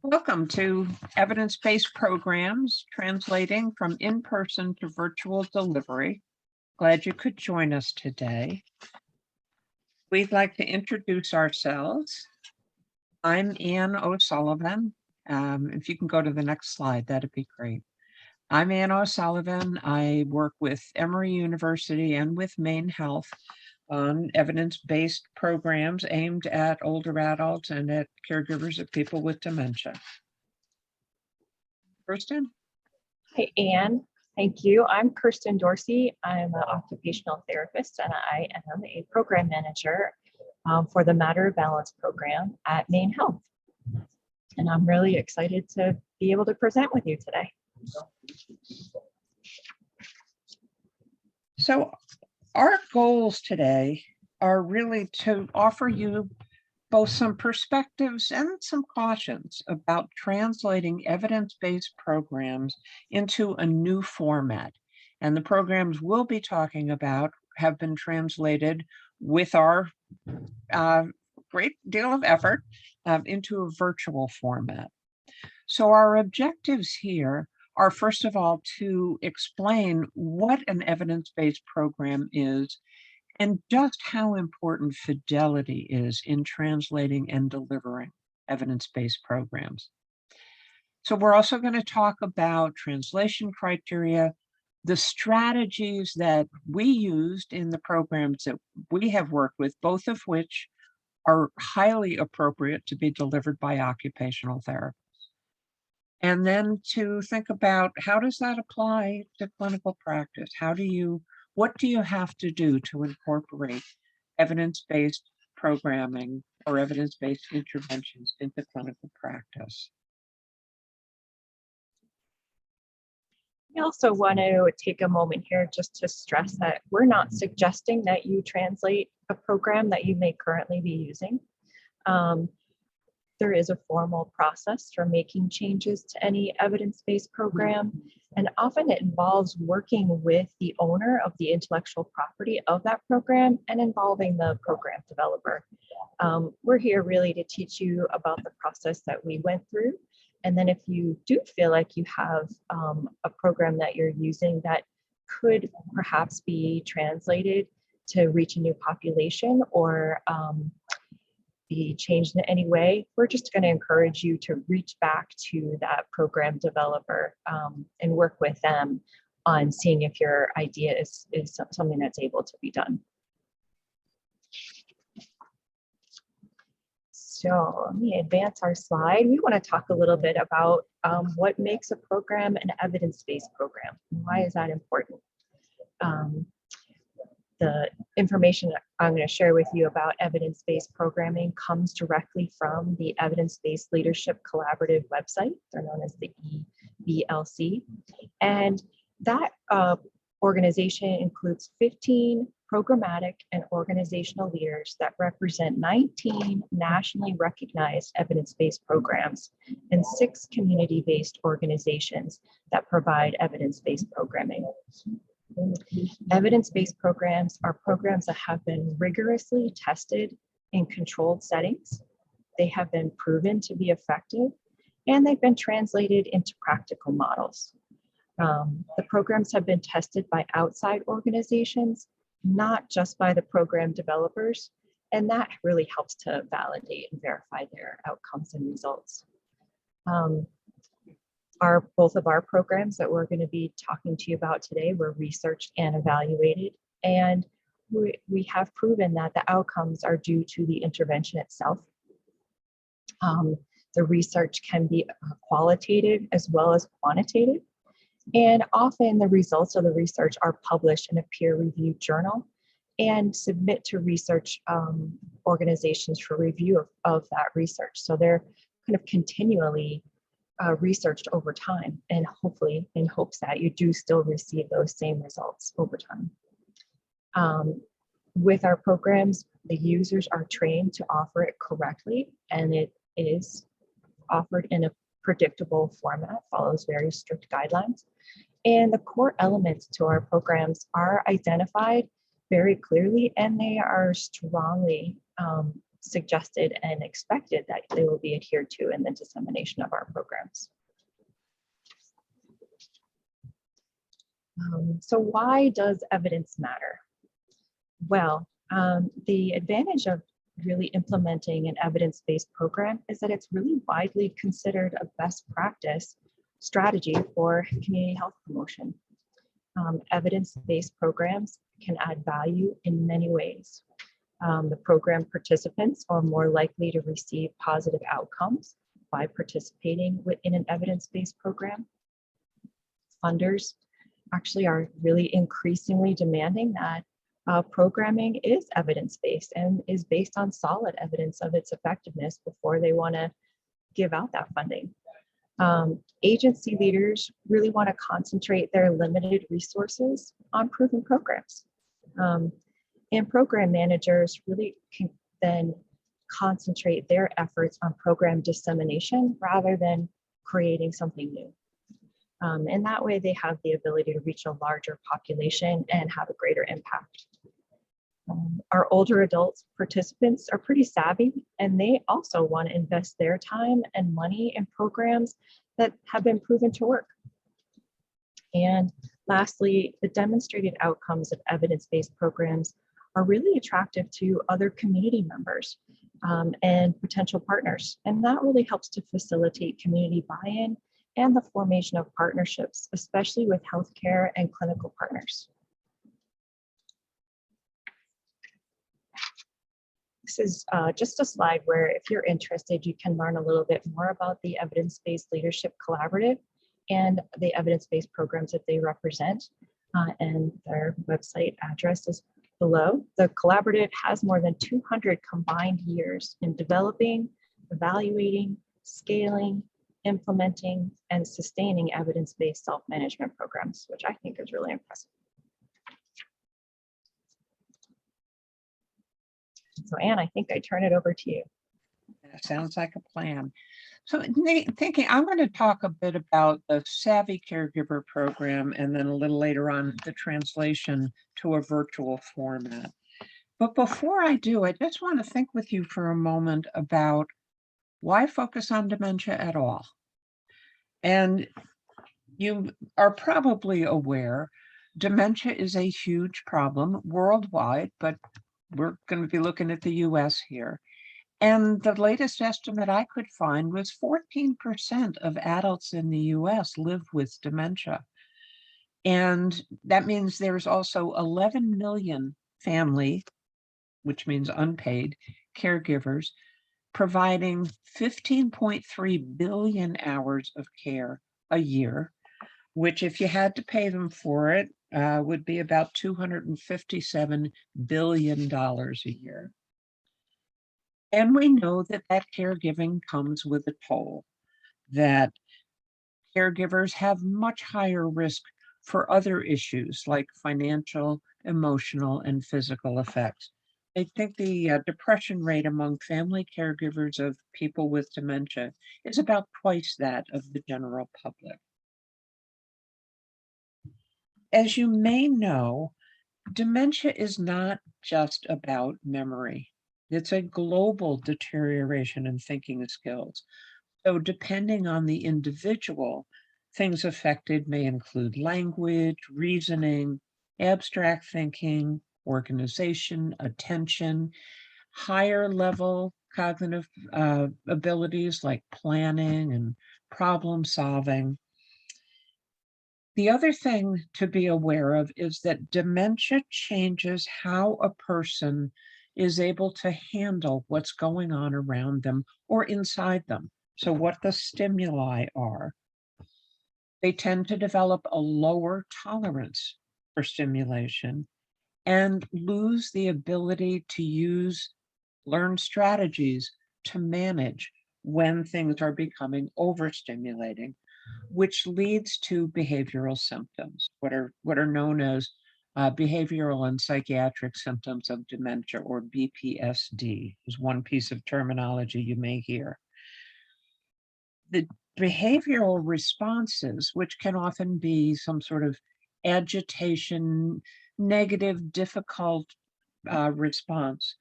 Welcome to Evidence-Based Programs, translating from in-person to virtual delivery. Glad you could join us today. We'd like to introduce ourselves. I'm Ann O'Sullivan. If you can go to the next slide, that'd be great. I'm Ann O'Sullivan. I work with Emory University and with Maine Health on evidence-based programs aimed at older adults and at caregivers of people with dementia. Kirsten? Hi, Anne. Thank you. I'm Kirsten Dorsey. I'm an occupational therapist, and I am a program manager for the Matter of Balance program at Maine Health. And I'm really excited to be able to present with you today. So our goals today are really to offer you both some perspectives and some cautions about translating evidence-based programs into a new format. And the programs we'll be talking about have been translated with our great deal of effort into a virtual format. So our objectives here are, first of all, to explain what an evidence-based program is and just how important Fidelity is in translating and delivering evidence-based programs. So we're also going to talk about translation criteria, the strategies that we used in the programs that we have worked with, both of which are highly appropriate to be delivered by occupational therapists. And then to think about, how does that apply to clinical practice? What do you have to do to incorporate evidence-based programming or evidence-based interventions into clinical practice? I also want to take a moment here just to stress that we're not suggesting that you translate a program that you may currently be using. There is a formal process for making changes to any evidence-based program, and often it involves working with the owner of the intellectual property of that program and involving the program developer. We're here really to teach you about the process that we went through. And then if you do feel like you have a program that you're using that could perhaps be translated to reach a new population or be changed in any way, we're just going to encourage you to reach back to that program developer and work with them on seeing if your idea is something that's able to be done. So let me advance our slide. We want to talk a little bit about what makes a program an evidence-based program. Why is that important? The information I'm going to share with you about evidence-based programming comes directly from the Evidence-Based Leadership Collaborative website. They're known as the EBLC. And that organization includes 15 programmatic and organizational leaders that represent 19 nationally recognized evidence-based programs and 6 community-based organizations that provide evidence-based programming. Evidence-based programs are programs that have been rigorously tested in controlled settings. They have been proven to be effective, and they've been translated into practical models. The programs have been tested by outside organizations, not just by the program developers, and that really helps to validate and verify their outcomes and results. Both of our programs that we're going to be talking to you about today were researched and evaluated, and we have proven that the outcomes are due to the intervention itself. The research can be qualitative as well as quantitative, and often the results of the research are published in a peer-reviewed journal and submit to research organizations for review of that research. So they're kind of continually researched over time, and hopefully in hopes that you do still receive those same results over time. With our programs, the users are trained to offer it correctly, and it is offered in a predictable format, follows very strict guidelines. And the core elements to our programs are identified very clearly, and they are strongly suggested and expected that they will be adhered to in the dissemination of our programs. So why does evidence matter? Well, the advantage of really implementing an evidence-based program is that it's really widely considered a best practice strategy for community health promotion. Evidence-based programs can add value in many ways. The program participants are more likely to receive positive outcomes by participating in an evidence-based program. Funders actually are really increasingly demanding that programming is evidence-based and is based on solid evidence of its effectiveness before they want to give out that funding. Agency leaders really want to concentrate their limited resources on proven programs. And program managers really can then concentrate their efforts on program dissemination rather than creating something new. And that way they have the ability to reach a larger population and have a greater impact. Our older adult participants are pretty savvy, and they also want to invest their time and money in programs that have been proven to work. And lastly, the demonstrated outcomes of evidence-based programs are really attractive to other community members and potential partners. And that really helps to facilitate community buy-in and the formation of partnerships, especially with healthcare and clinical partners. This is just a slide where, if you're interested, you can learn a little bit more about the Evidence-Based Leadership Collaborative and the evidence-based programs that they represent. And their website address is below. The collaborative has more than 200 combined years in developing, evaluating, scaling, implementing, and sustaining evidence-based self-management programs, which I think is really impressive. So Anne, I think I turn it over to you. That sounds like a plan. So thinking, I'm going to talk a bit about the Savvy Caregiver program, and then a little later on the translation to a virtual format. But before I do, I just want to think with you for a moment about why focus on dementia at all. And you are probably aware, dementia is a huge problem worldwide, but we're going to be looking at the US here. And the latest estimate I could find was 14% of adults in the US live with dementia. And that means there's also 11 million family, which means unpaid, caregivers, providing 15.3 billion hours of care a year, which, if you had to pay them for it, would be about $257 billion a year. And we know that that caregiving comes with a toll, that caregivers have much higher risk for other issues like financial, emotional, and physical effects. I think the depression rate among family caregivers of people with dementia is about twice that of the general public. As you may know, dementia is not just about memory. It's a global deterioration in thinking skills. So depending on the individual, things affected may include language, reasoning, abstract thinking, organization, attention, higher level cognitive abilities like planning and problem solving. The other thing to be aware of is that dementia changes how a person is able to handle what's going on around them or inside them. So what the stimuli are. They tend to develop a lower tolerance for stimulation and lose the ability to learn strategies to manage when things are becoming overstimulating, which leads to behavioral symptoms, what are known as behavioral and psychiatric symptoms of dementia, or BPSD, is one piece of terminology you may hear. The behavioral responses, which can often be some sort of agitation, negative, difficult response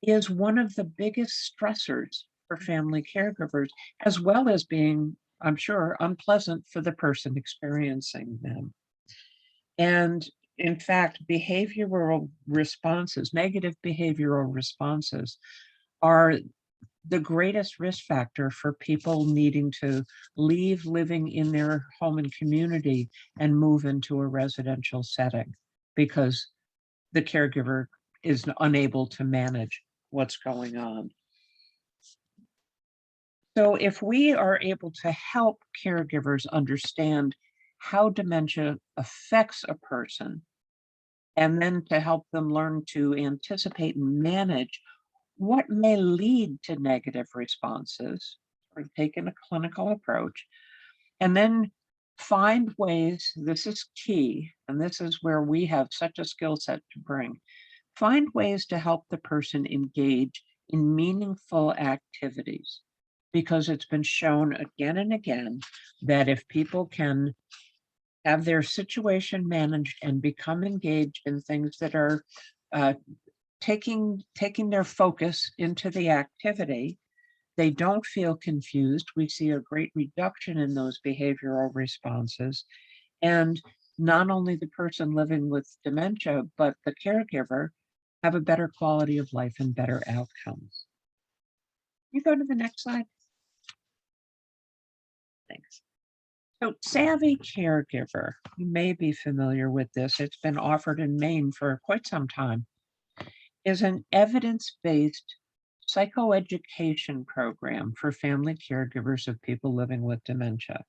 is one of the biggest stressors for family caregivers, as well as being, I'm sure, unpleasant for the person experiencing them. And in fact, behavioral responses, negative behavioral responses, are the greatest risk factor for people needing to leave living in their home and community and move into a residential setting because the caregiver is unable to manage what's going on. So if we are able to help caregivers understand how dementia affects a person, and then to help them learn to anticipate and manage what may lead to negative responses, or taking a clinical approach, and then find ways, this is key, and this is where we have such a skill set to bring, find ways to help the person engage in meaningful activities. Because it's been shown again and again that if people can have their situation managed and become engaged in things that are taking their focus into the activity, they don't feel confused. We see a great reduction in those behavioral responses. And not only the person living with dementia, but the caregiver have a better quality of life and better outcomes. You go to the next slide. Thanks. So Savvy Caregiver, you may be familiar with this. It's been offered in Maine for quite some time, is an evidence-based psychoeducation program for family caregivers of people living with dementia.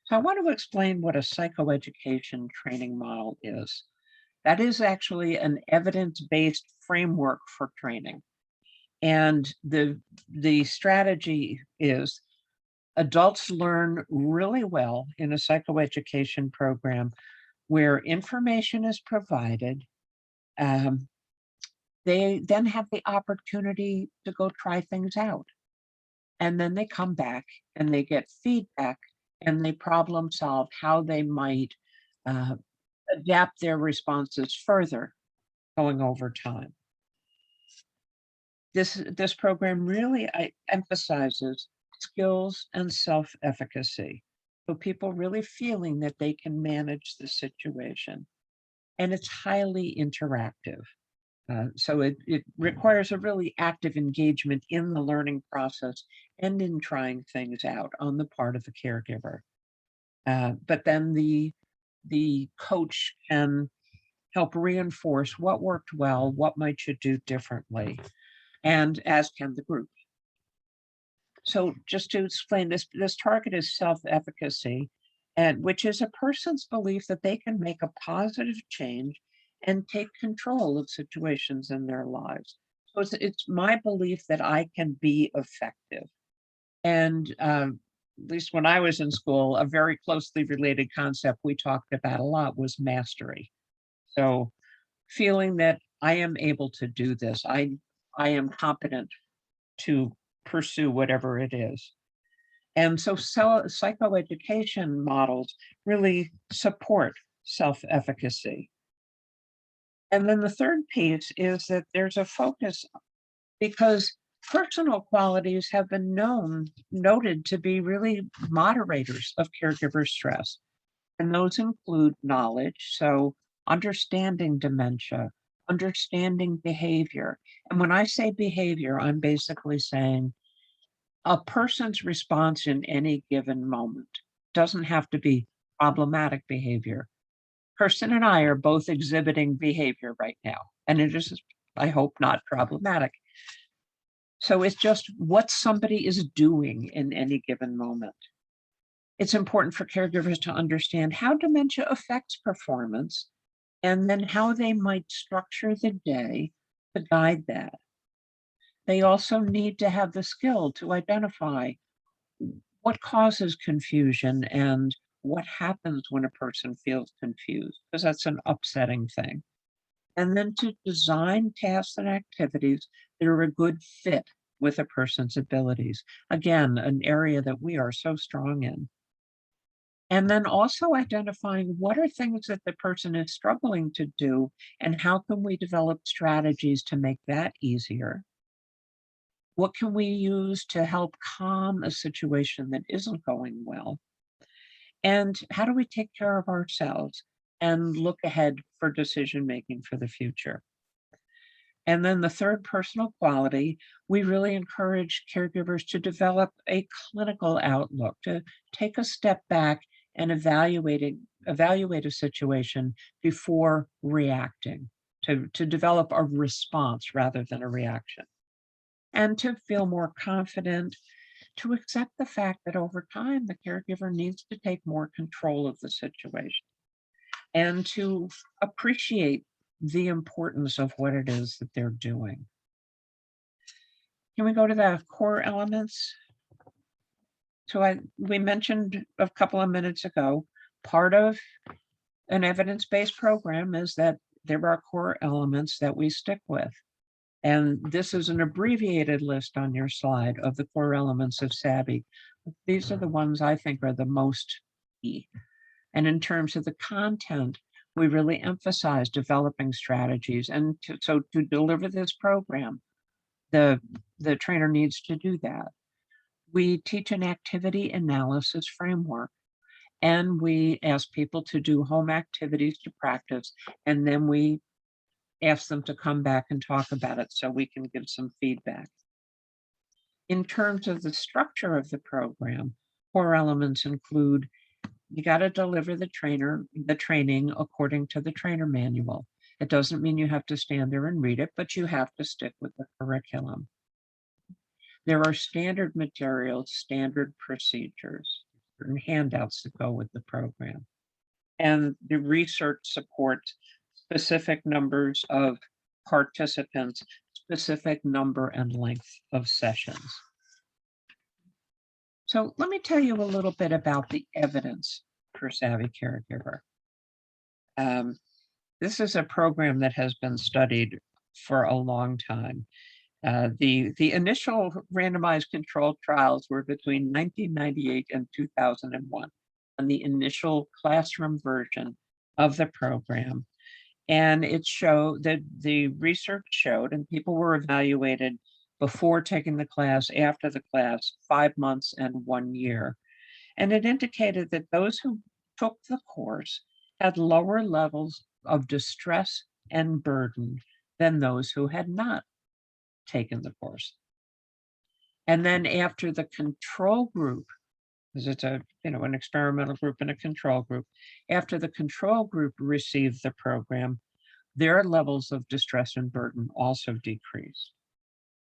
So I want to explain what a psychoeducation training model is. That is actually an evidence-based framework for training. And the strategy is adults learn really well in a psychoeducation program where information is provided. They then have the opportunity to go try things out. And then they come back and they get feedback and they problem solve how they might adapt their responses further going over time. This program really emphasizes skills and self-efficacy. So people really feeling that they can manage the situation. And it's highly interactive. So it requires a really active engagement in the learning process and in trying things out on the part of the caregiver. But then the coach can help reinforce what worked well, what might you do differently, and as can the group. So just to explain this target is self-efficacy, and which is a person's belief that they can make a positive change and take control of situations in their lives. So it's my belief that I can be effective. And at least when I was in school, a very closely related concept we talked about a lot was mastery. So feeling that I am able to do this, I am competent to pursue whatever it is. And so psychoeducation models really support self-efficacy. And then the third piece is that there's a focus because personal qualities have been noted to be really moderators of caregiver stress. And those include knowledge, so understanding dementia, understanding behavior. And when I say behavior, I'm basically saying a person's response in any given moment doesn't have to be problematic behavior. Kirsten and I are both exhibiting behavior right now, and it is, I hope, not problematic. So it's just what somebody is doing in any given moment. It's important for caregivers to understand how dementia affects performance and then how they might structure the day to guide that. They also need to have the skill to identify what causes confusion and what happens when a person feels confused, because that's an upsetting thing. And then to design tasks and activities that are a good fit with a person's abilities. Again, an area that we are so strong in. And then also identifying what are things that the person is struggling to do and how can we develop strategies to make that easier? What can we use to help calm a situation that isn't going well? And how do we take care of ourselves and look ahead for decision making for the future? And then the third, personal quality, we really encourage caregivers to develop a clinical outlook, to take a step back and evaluate a situation before reacting, to develop a response rather than a reaction, and to feel more confident, to accept the fact that over time the caregiver needs to take more control of the situation and to appreciate the importance of what it is that they're doing. Can we go to the core elements? So we mentioned a couple of minutes ago, part of an evidence-based program is that there are core elements that we stick with. And this is an abbreviated list on your slide of the core elements of SABI. These are the ones I think are the most key. And in terms of the content, we really emphasize developing strategies. And so to deliver this program, the trainer needs to do that. We teach an activity analysis framework, and we ask people to do home activities to practice, and then we ask them to come back and talk about it so we can give some feedback. In terms of the structure of the program, core elements include you got to deliver the training according to the trainer manual. It doesn't mean you have to stand there and read it, but you have to stick with the curriculum. There are standard materials, standard procedures, certain handouts that go with the program. And the research supports specific numbers of participants, specific number and length of sessions. So let me tell you a little bit about the evidence for Savvy Caregiver. This is a program that has been studied for a long time. The initial randomized controlled trials were between 1998 and 2001 on the initial classroom version of the program. And it showed that the research showed, and people were evaluated before taking the class, after the class, 5 months and 1 year. And it indicated that those who took the course had lower levels of distress and burden than those who had not taken the course. And then after the control group, because it's an experimental group and a control group, after the control group received the program, their levels of distress and burden also decreased.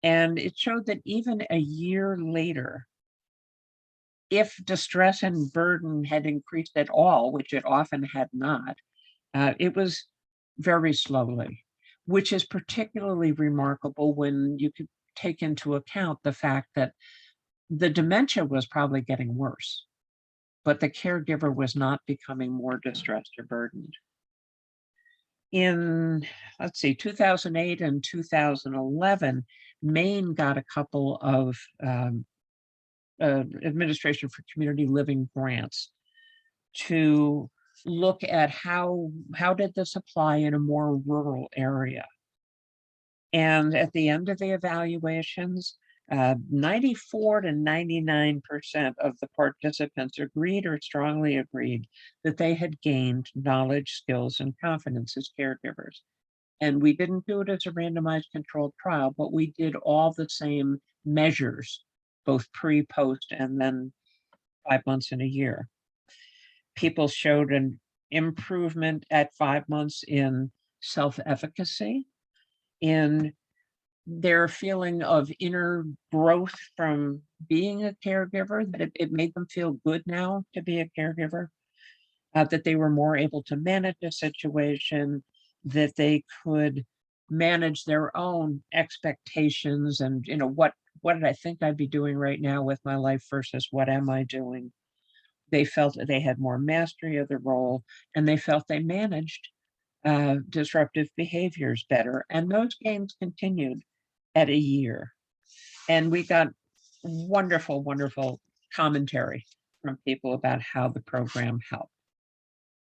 And it showed that even a year later, if distress and burden had increased at all, which it often had not, it was very slowly, which is particularly remarkable when you could take into account the fact that the dementia was probably getting worse, but the caregiver was not becoming more distressed or burdened. In, 2008 and 2011, Maine got a couple of Administration for Community Living grants to look at how did this apply in a more rural area. And at the end of the evaluations, 94 to 99% of the participants agreed or strongly agreed that they had gained knowledge, skills, and confidence as caregivers. And we didn't do it as a randomized controlled trial, but we did all the same measures, both pre, post, and then 5 months and a year. People showed an improvement at 5 months in self-efficacy, in their feeling of inner growth from being a caregiver, that it made them feel good now to be a caregiver, that they were more able to manage a situation, that they could manage their own expectations and, what did I think I'd be doing right now with my life versus what am I doing? They felt that they had more mastery of the role, and they felt they managed disruptive behaviors better. And those gains continued at a year. And we got wonderful, wonderful commentary from people about how the program helped.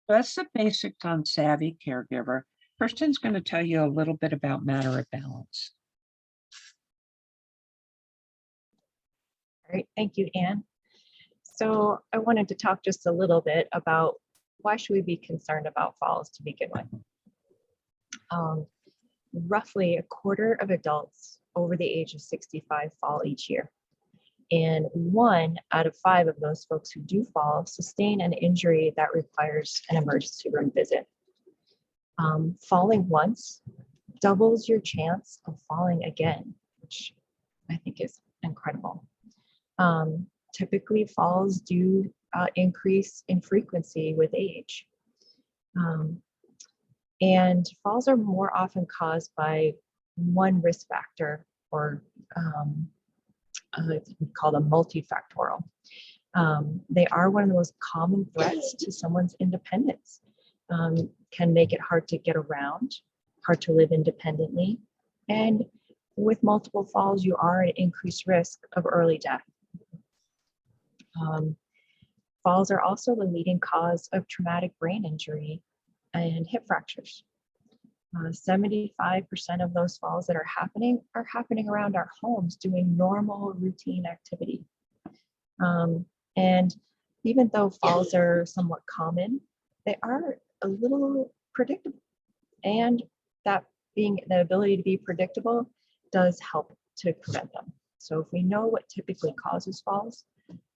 So that's the basics on Savvy Caregiver. Kirsten's going to tell you a little bit about Matter of Balance. All right, thank you, Anne. So I wanted to talk just a little bit about why should we be concerned about falls to begin with. Roughly a quarter of adults over the age of 65 fall each year. And 1 out of 5 of those folks who do fall sustain an injury that requires an emergency room visit. Falling once doubles your chance of falling again, which I think is incredible. Typically, falls do increase in frequency with age. And falls are more often caused by one risk factor, or it's called a multifactorial. They are one of the most common threats to someone's independence. Can make it hard to get around, hard to live independently. And with multiple falls, you are at increased risk of early death. Falls are also the leading cause of traumatic brain injury and hip fractures. 75% of those falls that are happening around our homes doing normal routine activity. And even though falls are somewhat common, they are a little predictable. And that being the ability to be predictable does help to prevent them. So if we know what typically causes falls,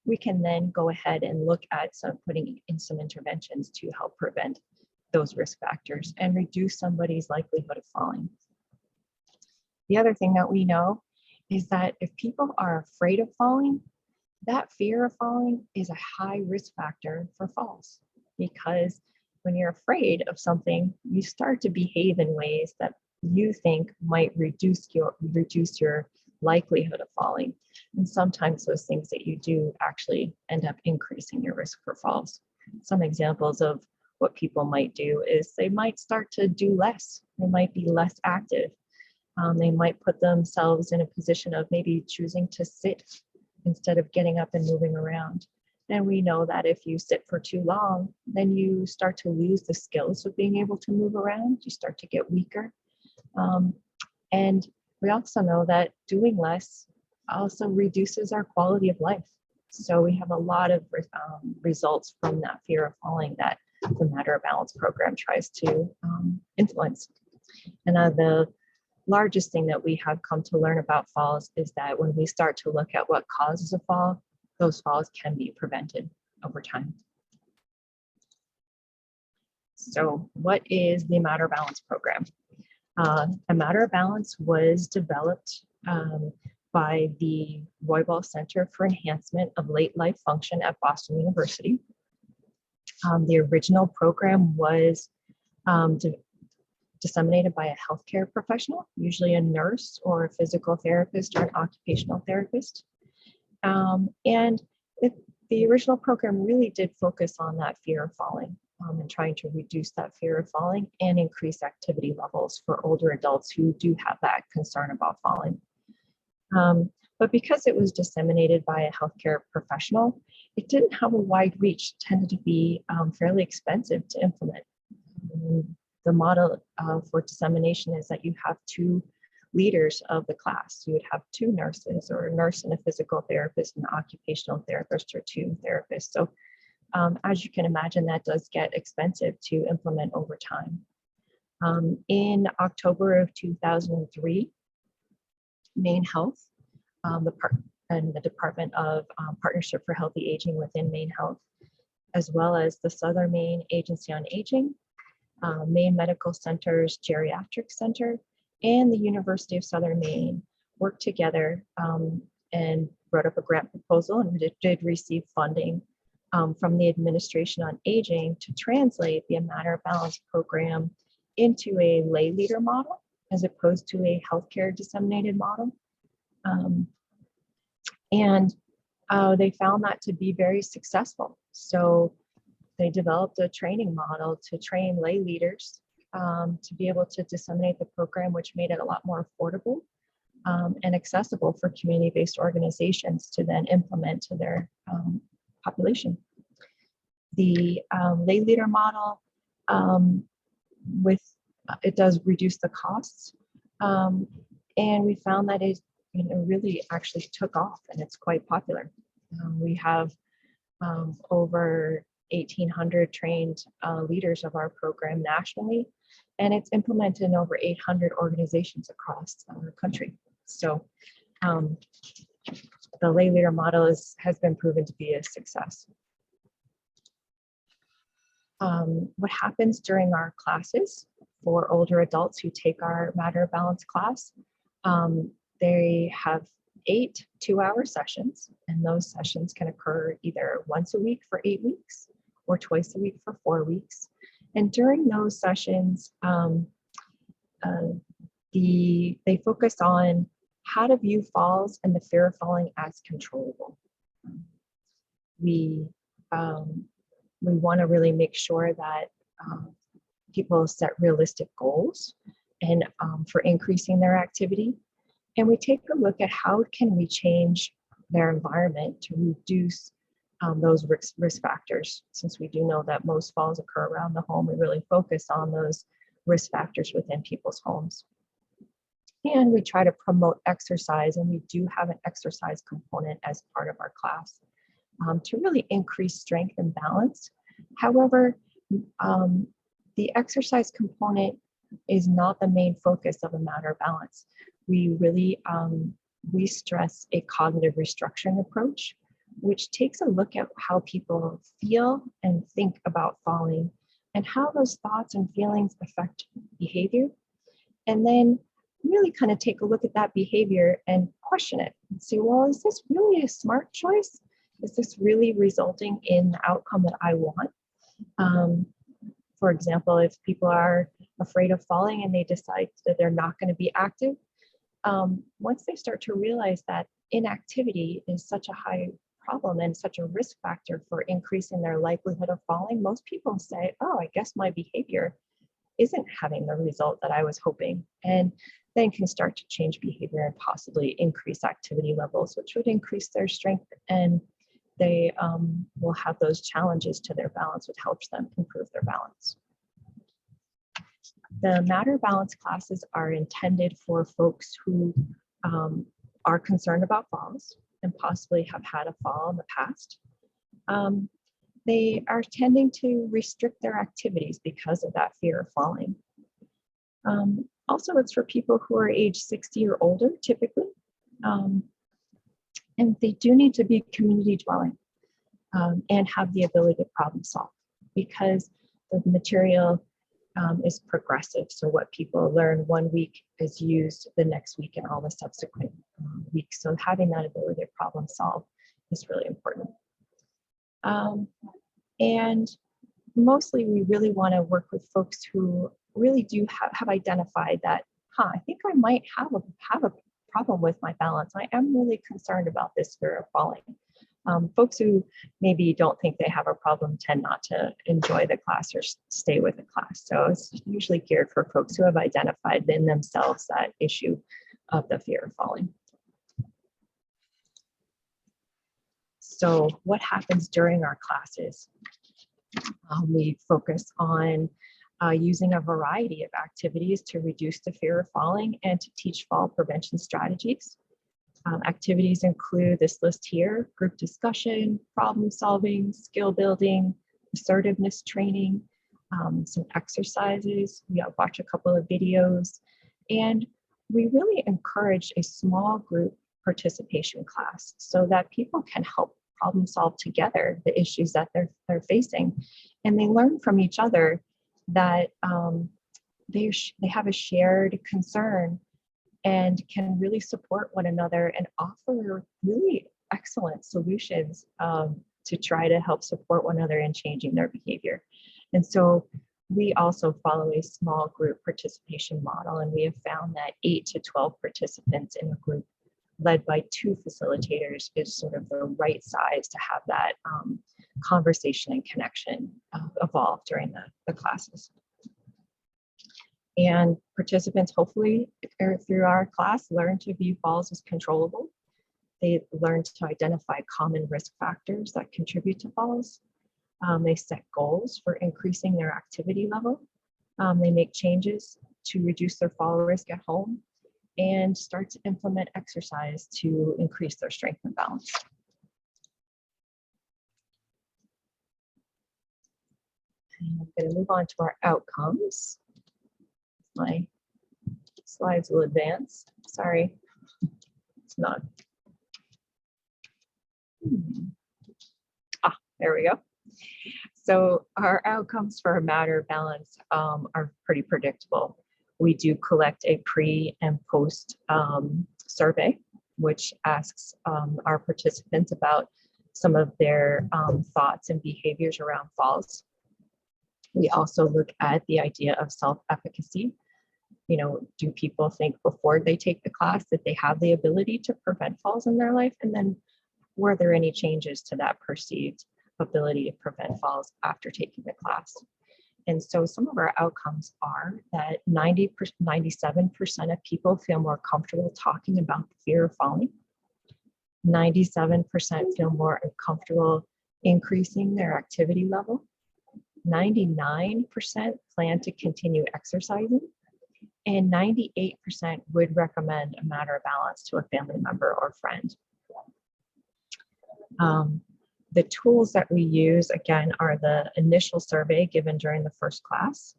we can then go ahead and look at putting in some interventions to help prevent those risk factors and reduce somebody's likelihood of falling. The other thing that we know is that if people are afraid of falling, that fear of falling is a high risk factor for falls, because when you're afraid of something, you start to behave in ways that you think might reduce your likelihood of falling. And sometimes those things that you do actually end up increasing your risk for falls. Some examples of what people might do is they might start to do less. They might be less active. They might put themselves in a position of maybe choosing to sit instead of getting up and moving around. And we know that if you sit for too long, then you start to lose the skills of being able to move around. You start to get weaker. And we also know that doing less also reduces our quality of life. So we have a lot of results from that fear of falling that the Matter of Balance program tries to influence. And the largest thing that we have come to learn about falls is that when we start to look at what causes a fall, those falls can be prevented over time. So what is the Matter of Balance program? A Matter of Balance was developed by the Roybal Center for Enhancement of Late Life Function at Boston University. The original program was disseminated by a healthcare professional, usually a nurse or a physical therapist or an occupational therapist. And the original program really did focus on that fear of falling and trying to reduce that fear of falling and increase activity levels for older adults who do have that concern about falling. But because it was disseminated by a healthcare professional, it didn't have a wide reach, tended to be fairly expensive to implement. The model for dissemination is that you have 2 leaders of the class. You would have 2 nurses, or a nurse and a physical therapist, and an occupational therapist, or 2 therapists. So as you can imagine, that does get expensive to implement over time. In October of 2003, Maine Health, and the Department of Partnership for Healthy Aging within Maine Health, as well as the Southern Maine Agency on Aging, Maine Medical Center's Geriatric Center, and the University of Southern Maine worked together and wrote up a grant proposal, and it did receive funding from the Administration on Aging to translate the Matter of Balance program into a lay leader model as opposed to a healthcare disseminated model. And they found that to be very successful. So they developed a training model to train lay leaders to be able to disseminate the program, which made it a lot more affordable and accessible for community-based organizations to then implement to their population. The lay leader model, it does reduce the costs, and we found that it really actually took off, and it's quite popular. We have over 1,800 trained leaders of our program nationally, and it's implemented in over 800 organizations across our country. So the lay leader model has been proven to be a success. What happens during our classes for older adults who take our Matter of Balance class, they have 8 two-hour sessions, and those sessions can occur either once a week for 8 weeks or twice a week for 4 weeks. And during those sessions, they focus on how to view falls and the fear of falling as controllable. We want to really make sure that people set realistic goals and for increasing their activity. And we take a look at how can we change their environment to reduce those risk factors. Since we do know that most falls occur around the home, we really focus on those risk factors within people's homes. And we try to promote exercise, and we do have an exercise component as part of our class to really increase strength and balance. However, the exercise component is not the main focus of a Matter of Balance. We really we stress a cognitive restructuring approach, which takes a look at how people feel and think about falling and how those thoughts and feelings affect behavior. And then really kind of take a look at that behavior and question it and say, well, is this really a smart choice? Is this really resulting in the outcome that I want? For example, if people are afraid of falling and they decide that they're not going to be active, once they start to realize that inactivity is such a high problem and such a risk factor for increasing their likelihood of falling, most people say, oh, I guess my behavior isn't having the result that I was hoping, and then can start to change behavior and possibly increase activity levels, which would increase their strength, and they will have those challenges to their balance, which helps them improve their balance. The Matter of Balance classes are intended for folks who are concerned about falls and possibly have had a fall in the past. They are tending to restrict their activities because of that fear of falling. Also, it's for people who are age 60 or older, typically. And they do need to be community dwelling and have the ability to problem solve, because the material is progressive. So what people learn one week is used the next week and all the subsequent weeks. So having that ability to problem solve is really important. And mostly we really want to work with folks who really do have identified that, I think I might have a problem with my balance. I am really concerned about this fear of falling. Folks who maybe don't think they have a problem tend not to enjoy the class or stay with the class. So it's usually geared for folks who have identified in themselves that issue of the fear of falling. So what happens during our classes? We focus on using a variety of activities to reduce the fear of falling and to teach fall prevention strategies. Activities include this list here: group discussion, problem solving, skill building, assertiveness training, some exercises. We watch a couple of videos, and we really encourage a small group participation class so that people can help problem solve together the issues that they're facing, and they learn from each other that they have a shared concern and can really support one another and offer really excellent solutions to try to help support one another in changing their behavior. And so we also follow a small group participation model, and we have found that 8 to 12 participants in a group led by 2 facilitators is sort of the right size to have that conversation and connection evolve during the classes. And participants hopefully through our class learn to view falls as controllable. They learn to identify common risk factors that contribute to falls. They set goals for increasing their activity level. They make changes to reduce their fall risk at home and start to implement exercise to increase their strength and balance. And I'm going to move on to our outcomes. My slides will advance. Sorry, it's not. There we go. So our outcomes for a matter of balance are pretty predictable. We do collect a pre and post survey, which asks our participants about some of their thoughts and behaviors around falls. We also look at the idea of self-efficacy. You know, do people think before they take the class that they have the ability to prevent falls in their life? And then were there any changes to that perceived ability to prevent falls after taking the class? And so some of our outcomes are that 97% of people feel more comfortable talking about the fear of falling. 97% feel more comfortable increasing their activity level. 99% plan to continue exercising. And 98% would recommend a matter of balance to a family member or friend. The tools that we use, again, are the initial survey given during the first class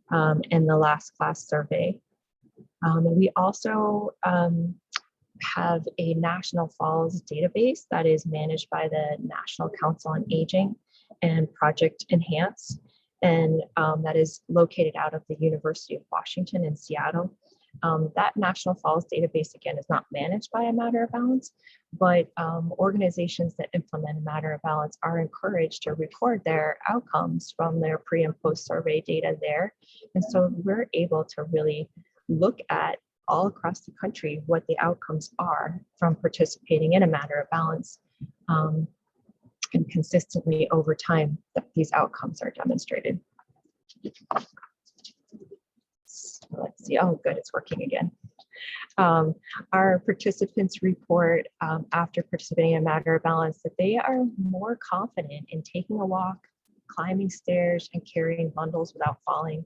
and the last class survey. We also have a National Falls database that is managed by the National Council on Aging and Project Enhance, and that is located out of the University of Washington in Seattle. That National Falls database, again, is not managed by a matter of balance, but organizations that implement a matter of balance are encouraged to record their outcomes from their pre and post survey data there. And so we're able to really look at all across the country what the outcomes are from participating in a matter of balance. And consistently over time that these outcomes are demonstrated. So let's see, oh good, it's working again. Our participants report after participating in a matter of balance that they are more confident in taking a walk, climbing stairs, and carrying bundles without falling.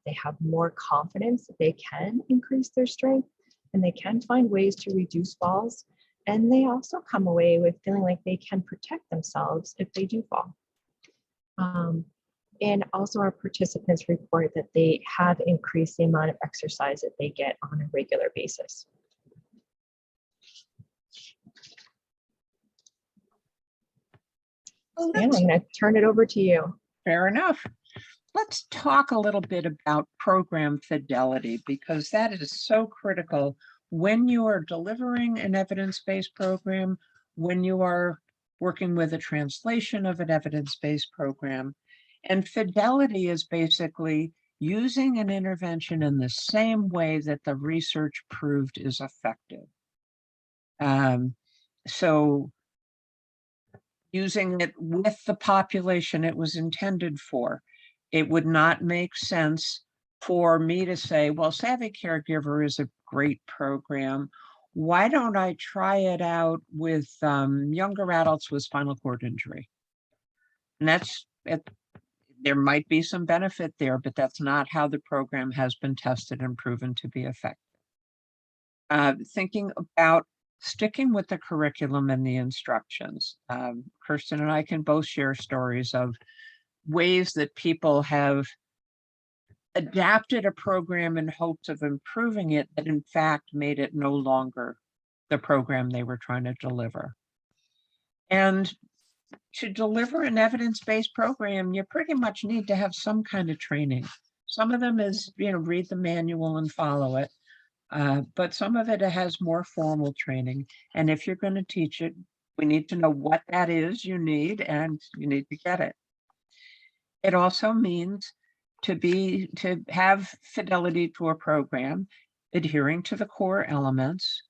They have more confidence that they can increase their strength and they can find ways to reduce falls. And they also come away with feeling like they can protect themselves if they do fall. And also our participants report that they have increased the amount of exercise that they get on a regular basis. Well, and I'm going to turn it over to you. Fair enough. Let's talk a little bit about program fidelity, because that is so critical when you are delivering an evidence-based program, when you are working with a translation of an evidence-based program. And fidelity is basically using an intervention in the same way that the research proved is effective. So using it with the population it was intended for. It would not make sense for me to say, well, Savvy Caregiver is a great program. Why don't I try it out with younger adults with spinal cord injury? And that's it. There might be some benefit there, but that's not how the program has been tested and proven to be effective. Thinking about sticking with the curriculum and the instructions. Kirsten and I can both share stories of ways that people have adapted a program in hopes of improving it, that in fact made it no longer the program they were trying to deliver. And to deliver an evidence-based program, you pretty much need to have some kind of training. Some of them is, read the manual and follow it. But some of it has more formal training. And if you're going to teach it, we need to know what that is you need, and you need to get it. It also means to have fidelity to a program, adhering to the core elements.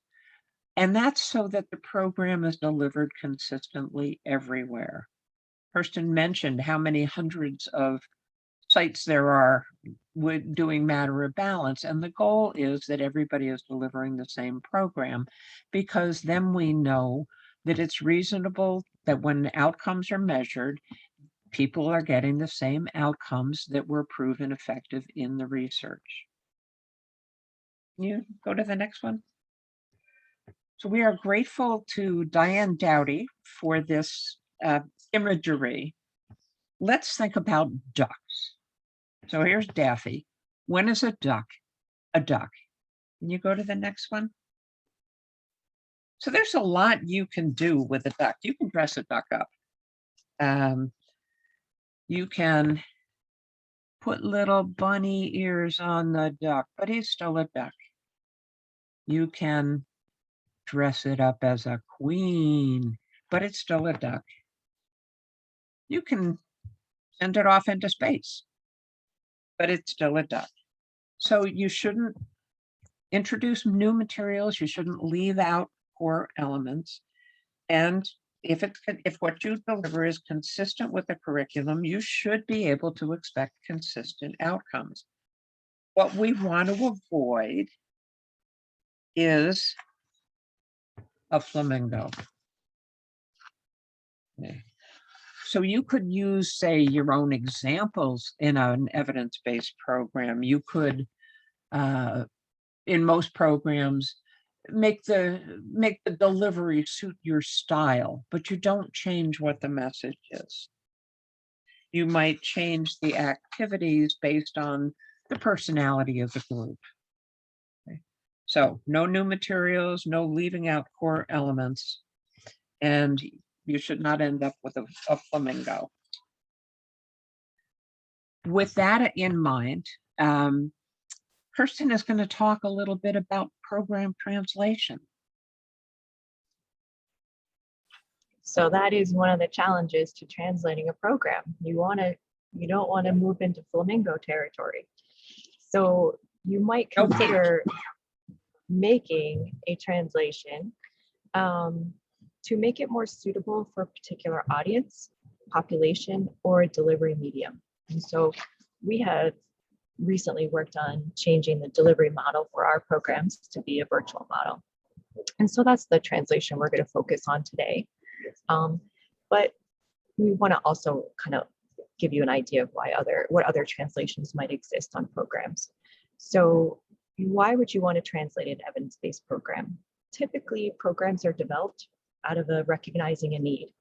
And that's so that the program is delivered consistently everywhere. Kirsten mentioned how many hundreds of sites there are with doing matter of balance. And the goal is that everybody is delivering the same program, because then we know that it's reasonable that when outcomes are measured, people are getting the same outcomes that were proven effective in the research. You go to the next one. So we are grateful to Diane Dowdy for this imagery. Let's think about ducks. So here's Daffy. When is a duck a duck? Can you go to the next one? So there's a lot you can do with a duck. You can dress a duck up. You can put little bunny ears on the duck, but he's still a duck. You can dress it up as a queen, but it's still a duck. You can send it off into space, but it's still a duck. So you shouldn't introduce new materials. You shouldn't leave out core elements. And if what you deliver is consistent with the curriculum, you should be able to expect consistent outcomes. What we want to avoid is a flamingo. Okay. So you could use, say, your own examples in an evidence-based program. You could, in most programs, make the delivery suit your style, but you don't change what the message is. You might change the activities based on the personality of the group. Okay. So no new materials, no leaving out core elements, and you should not end up with a flamingo. With that in mind, Kirsten is going to talk a little bit about program translation. So that is one of the challenges to translating a program. You don't want to move into flamingo territory. So you might consider making a translation to make it more suitable for a particular audience, population, or a delivery medium. And so we have recently worked on changing the delivery model for our programs to be a virtual model. And so that's the translation we're going to focus on today. But we want to also kind of give you an idea of what other translations might exist on programs. So why would you want to translate an evidence-based program? Typically, programs are developed out of recognizing a need.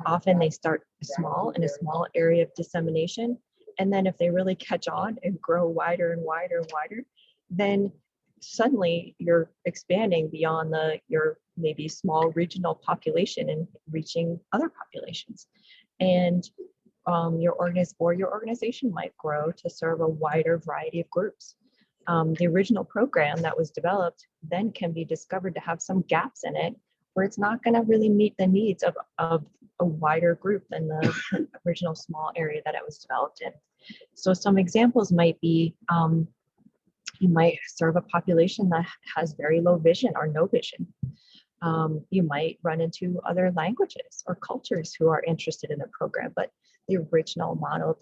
Often they start small in a small area of dissemination. And then if they really catch on and grow wider and wider and wider, then suddenly you're expanding beyond your maybe small regional population and reaching other populations. And your organization might grow to serve a wider variety of groups. The original program that was developed then can be discovered to have some gaps in it where it's not going to really meet the needs of a wider group than the original small area that it was developed in. So some examples might be, you might serve a population that has very low vision or no vision. You might run into other languages or cultures who are interested in the program, but the original model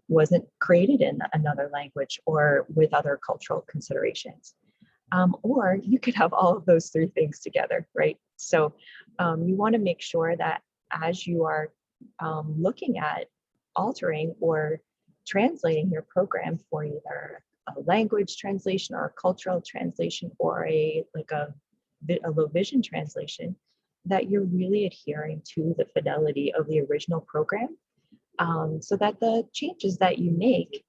wasn't created in another language or with other cultural considerations. Or you could have all of those three things together, right? So you want to make sure that as you are looking at altering or translating your program for either a language translation or a cultural translation or a low vision translation, that you're really adhering to the fidelity of the original program, so that the changes that you make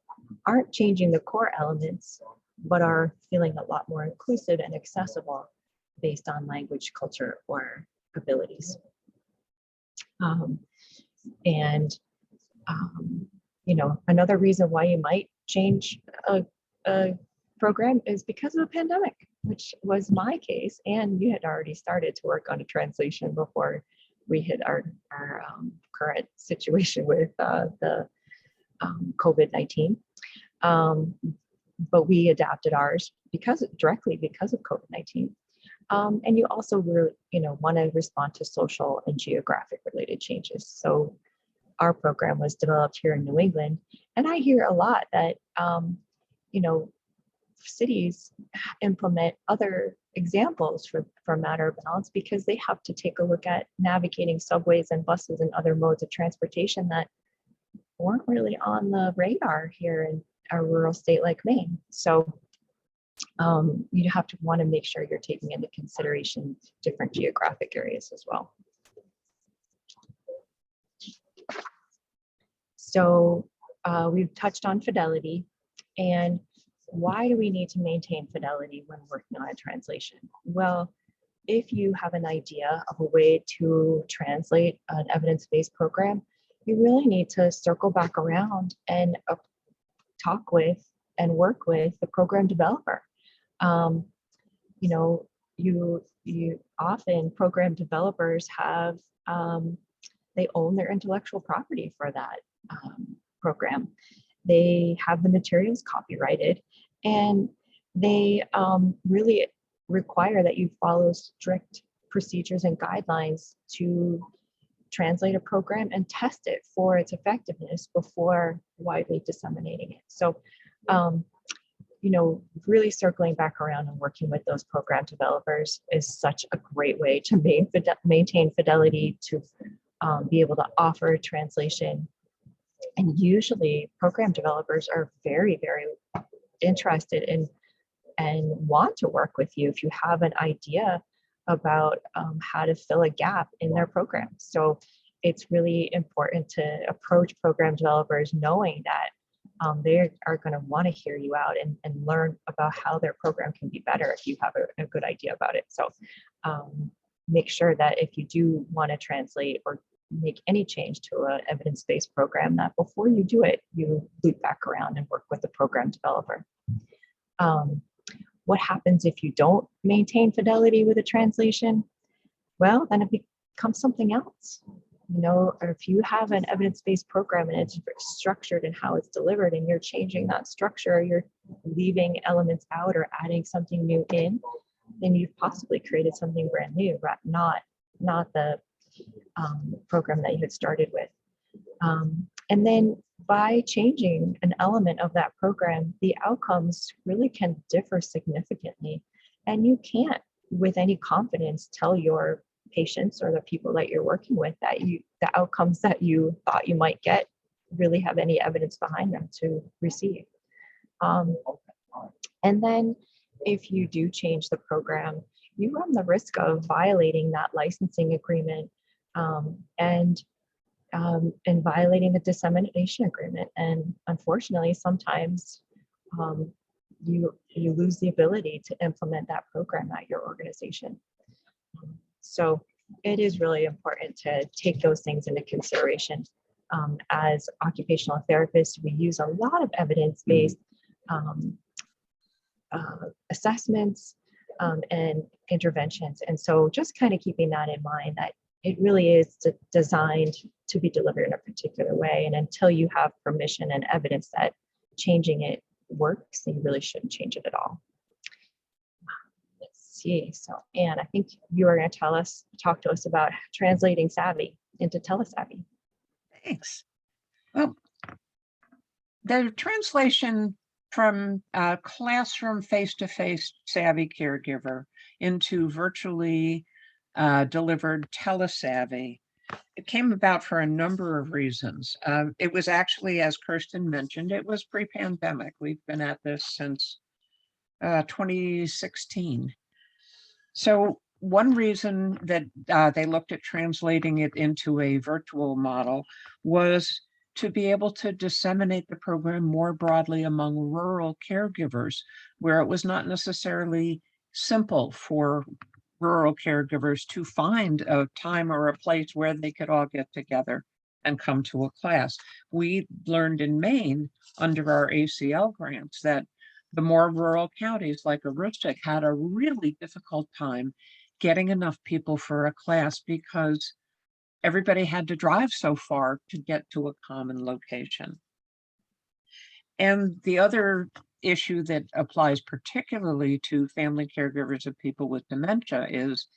aren't changing the core elements, but are feeling a lot more inclusive and accessible based on language, culture, or abilities. Another reason why you might change a program is because of the pandemic, which was my case, and you had already started to work on a translation before we hit our current situation with the COVID-19. But we adapted ours directly because of COVID-19. And you also want to respond to social and geographic related changes. So our program was developed here in New England. And I hear a lot that, you know, cities implement other examples for matter of balance because they have to take a look at navigating subways and buses and other modes of transportation that weren't really on the radar here in a rural state like Maine. So you have to want to make sure you're taking into consideration different geographic areas as well. So we've touched on fidelity, and why do we need to maintain fidelity when working on a translation? Well, if you have an idea of a way to translate an evidence-based program, you really need to circle back around and talk with and work with the program developer. You know, you often program developers have they own their intellectual property for that program. They have the materials copyrighted, and they really require that you follow strict procedures and guidelines to translate a program and test it for its effectiveness before widely disseminating it. So, you know, really circling back around and working with those program developers is such a great way to maintain fidelity, to be able to offer translation. And usually program developers are very, very interested in and want to work with you if you have an idea about how to fill a gap in their program. So it's really important to approach program developers knowing that they are going to want to hear you out and learn about how their program can be better if you have a good idea about it. So make sure that if you do want to translate or make any change to an evidence-based program, that before you do it, you loop back around and work with the program developer. What happens if you don't maintain fidelity with a translation? Well, then it becomes something else. You know, or if you have an evidence-based program and it's structured in how it's delivered and you're changing that structure, you're leaving elements out or adding something new in, then you've possibly created something brand new, not the program that you had started with. And then by changing an element of that program, the outcomes really can differ significantly. And you can't, with any confidence, tell your patients or the people that you're working with that the outcomes that you thought you might get really have any evidence behind them to receive. And then if you do change the program, you run the risk of violating that licensing agreement and violating the dissemination agreement. And unfortunately, sometimes you lose the ability to implement that program at your organization. So it is really important to take those things into consideration. As occupational therapists, we use a lot of evidence-based assessments and interventions. And so just kind of keeping that in mind, that it really is designed to be delivered in a particular way. And until you have permission and evidence that changing it works, then you really shouldn't change it at all. Let's see. So, Anne, I think you are going to talk to us about translating savvy into telesavvy. Thanks. Well, the translation from classroom face-to-face savvy caregiver into virtually delivered telesavvy, it came about for a number of reasons. It was actually, as Kirsten mentioned, it was pre-pandemic. We've been at this since 2016. So one reason that they looked at translating it into a virtual model was to be able to disseminate the program more broadly among rural caregivers, where it was not necessarily simple for rural caregivers to find a time or a place where they could all get together and come to a class. We learned in Maine under our ACL grants that the more rural counties like Aroostook had a really difficult time getting enough people for a class because everybody had to drive so far to get to a common location. And the other issue that applies particularly to family caregivers of people with dementia is,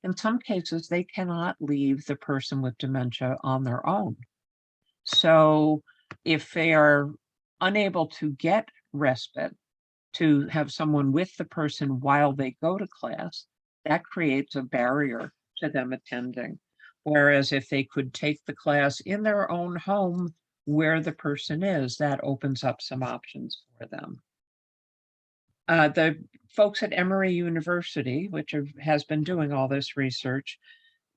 in some cases, they cannot leave the person with dementia on their own. So if they are unable to get respite, to have someone with the person while they go to class, that creates a barrier to them attending. Whereas if they could take the class in their own home where the person is, that opens up some options for them. The folks at Emory University, which has been doing all this research,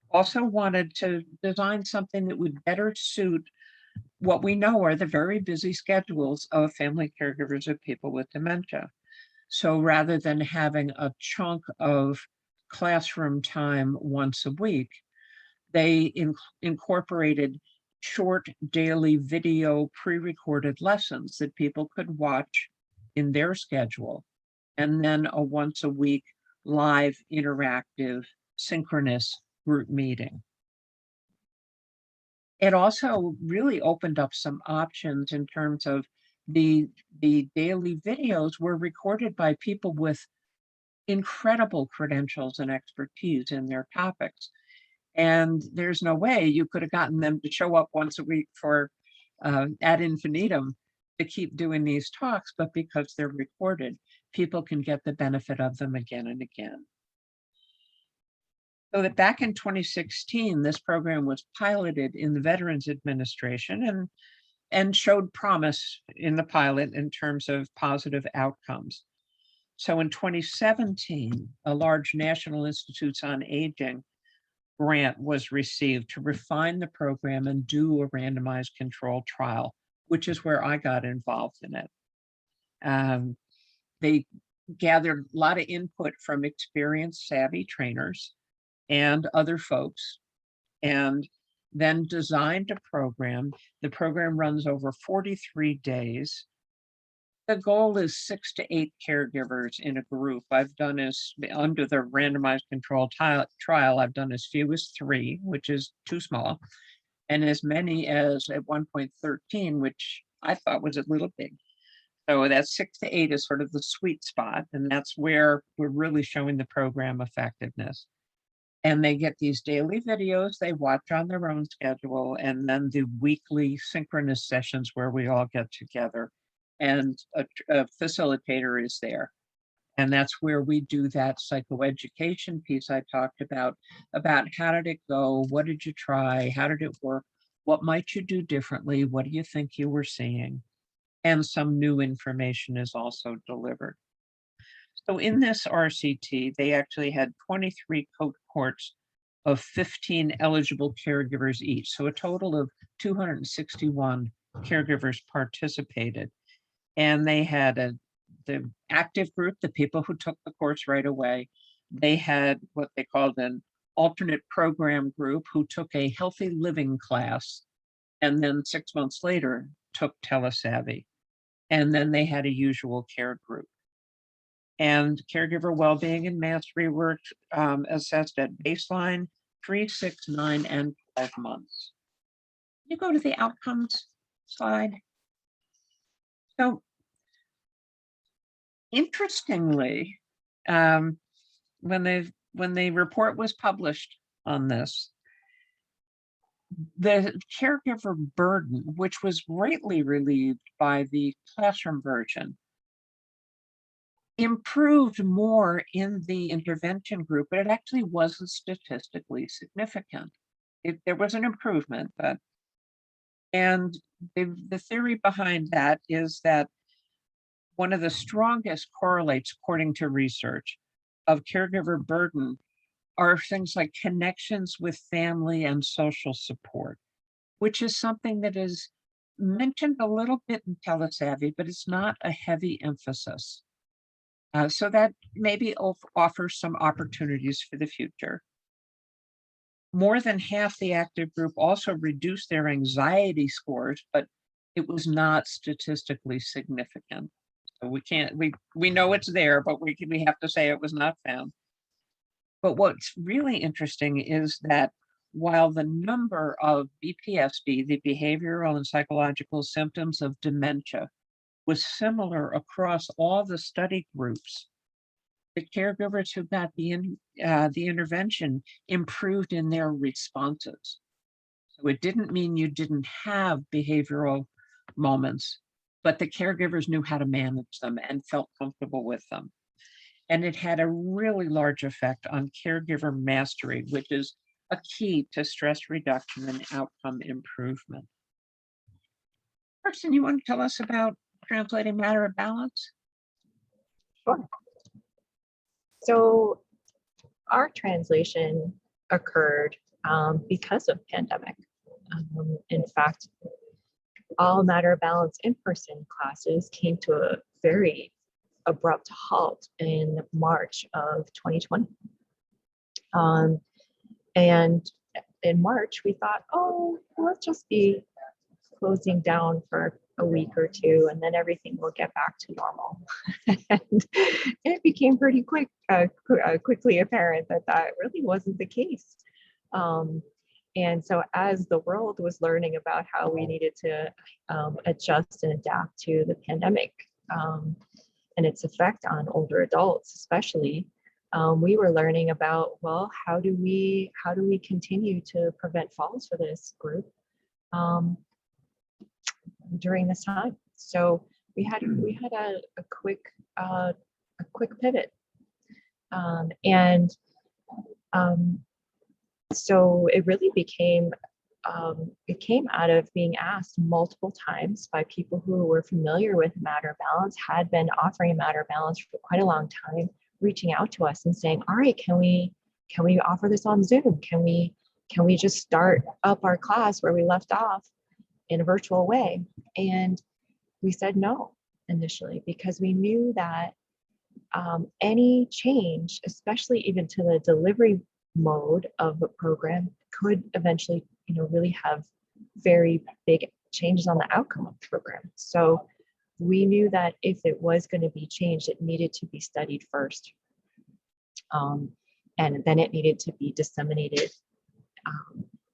also wanted to design something that would better suit what we know are the very busy schedules of family caregivers of people with dementia. So rather than having a chunk of classroom time once a week, they incorporated short daily video pre-recorded lessons that people could watch in their schedule, and then a once a week live interactive synchronous group meeting. It also really opened up some options in terms of the daily videos were recorded by people with incredible credentials and expertise in their topics. And there's no way you could have gotten them to show up once a week for ad infinitum to keep doing these talks, but because they're recorded, people can get the benefit of them again and again. So that back in 2016, this program was piloted in the Veterans Administration and showed promise in the pilot in terms of positive outcomes. So in 2017, a large National Institutes on Aging grant was received to refine the program and do a randomized controlled trial, which is where I got involved in it. They gathered a lot of input from experienced, savvy trainers and other folks, and then designed a program. The program runs over 43 days. The goal is 6 to 8 caregivers in a group. I've done as under the randomized controlled trial, I've done as few as 3, which is too small, and as many as at 1.13, which I thought was a little big. So that 6 to 8 is sort of the sweet spot, and that's where we're really showing the program effectiveness. And they get these daily videos they watch on their own schedule, and then the weekly synchronous sessions where we all get together and a facilitator is there. And that's where we do that psychoeducation piece I talked about how did it go? What did you try? How did it work? What might you do differently? What do you think you were seeing? And some new information is also delivered. So in this RCT, they actually had 23 cohorts of 15 eligible caregivers each. So a total of 261 caregivers participated. And they had the active group, the people who took the course right away. They had what they called an alternate program group who took a healthy living class, and then 6 months later took telesavvy. And then they had a usual care group. And caregiver well-being and mastery were assessed at baseline, 3, 6, 9, and 12 months. You go to the outcomes slide. So interestingly, when the report was published on this, the caregiver burden, which was greatly relieved by the classroom version, improved more in the intervention group, but it actually wasn't statistically significant. There was an improvement, and the theory behind that is that one of the strongest correlates, according to research, of caregiver burden are things like connections with family and social support, which is something that is mentioned a little bit in telesavvy, but it's not a heavy emphasis. So that maybe offers some opportunities for the future. More than half the active group also reduced their anxiety scores, but it was not statistically significant. So we know it's there, but we have to say it was not found. But what's really interesting is that while the number of BPSD, the behavioral and psychological symptoms of dementia, was similar across all the study groups, the caregivers who got the intervention improved in their responses. So it didn't mean you didn't have behavioral moments, but the caregivers knew how to manage them and felt comfortable with them. And it had a really large effect on caregiver mastery, which is a key to stress reduction and outcome improvement. Kirsten, you want to tell us about translating matter of balance? Sure. So our translation occurred because of pandemic. In fact, all matter of balance in-person classes came to a very abrupt halt in March of 2020. And in March, we thought, oh, let's just be closing down for a week or two, and then everything will get back to normal. And it became pretty quickly apparent that that really wasn't the case. And so as the world was learning about how we needed to adjust and adapt to the pandemic and its effect on older adults, especially, we were learning about, well, how do we continue to prevent falls for this group during this time? So we had a quick pivot, so it really became, it came out of being asked multiple times by people who were familiar with matter balance, had been offering matter balance for quite a long time, reaching out to us and saying, all right, can we offer this on Zoom? Can we just start up our class where we left off in a virtual way? And we said no initially, because we knew that any change, especially even to the delivery mode of a program, could eventually, really have very big changes on the outcome of the program. So we knew that if it was going to be changed, it needed to be studied first. And then it needed to be disseminated